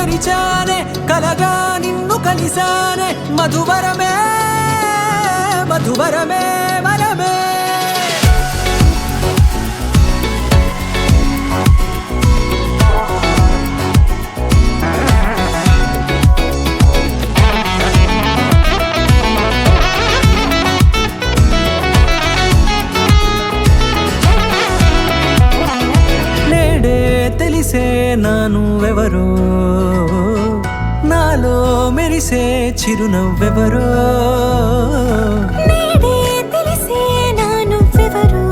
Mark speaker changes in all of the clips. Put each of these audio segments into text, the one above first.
Speaker 1: తెరిచానే కలగా నిన్ను కలిసానే మధువరమే మధువరమే వరమే తెలిసే నానువెవరో నాలో మెరిసే చిరునవ్వెవరో
Speaker 2: నేడే తెలిసే నానువెవరో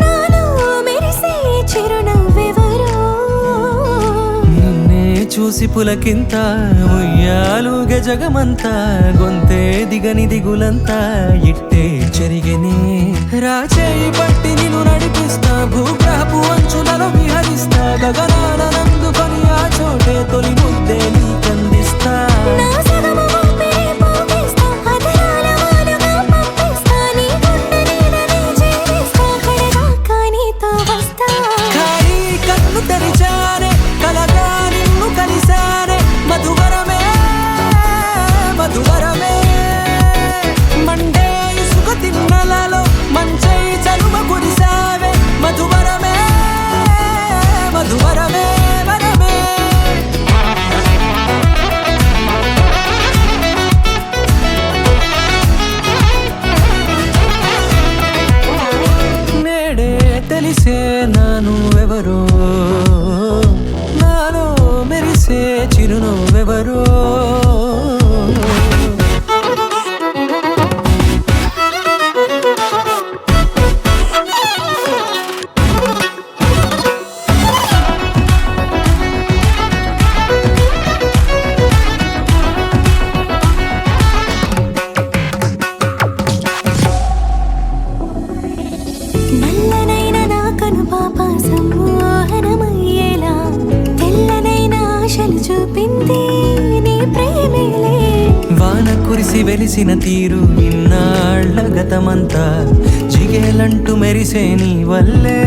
Speaker 2: నాలో మెరిసే చిరునవ్వెవరో
Speaker 1: నిన్నే చూసి పులకింత ఉయ్యాలుగే జగమంతా గొంతే దిగని దిగులంతా ఇట్టే చెరిగెనే రాచేయి పట్టి నిన్ను నడిపిస్తా భూగ్రహపు అంచులలో విహరిస్తా గగనాల నందుకొని ఆ చోటే తొలి ముద్దే నీకందిస్తా
Speaker 2: నా సగము ఊపిరి పోగిస్తా అధరాల వాలుగా పంపిస్తా నీ గుండె నీడనే చేరిస్తా కడదాకా నీతో వస్తా
Speaker 1: ఖాళీ కన్ను తెరిచానే కలగా నిన్ను కలిసానే మధువరమే మధువరమే మండే ఇసుక తిన్నలలో మంచై చలువ కురిసావే మధువరమే మధువరమే వరమే నేడే తెలిసే నానువెవరో నాలో మెరిసే చిరునవ్వెవరో
Speaker 2: నల్లనైన నా కనుపాప సమ్మోహనమయ్యేలా తెల్లనైన ఆశలు చూపింది నీ ప్రేమేలే
Speaker 1: వాన కురిసి వెలిసిన తీరు ఇన్నాళ్ల గతమంతా జిగేలంటూ మెరిసే నీ వల్లే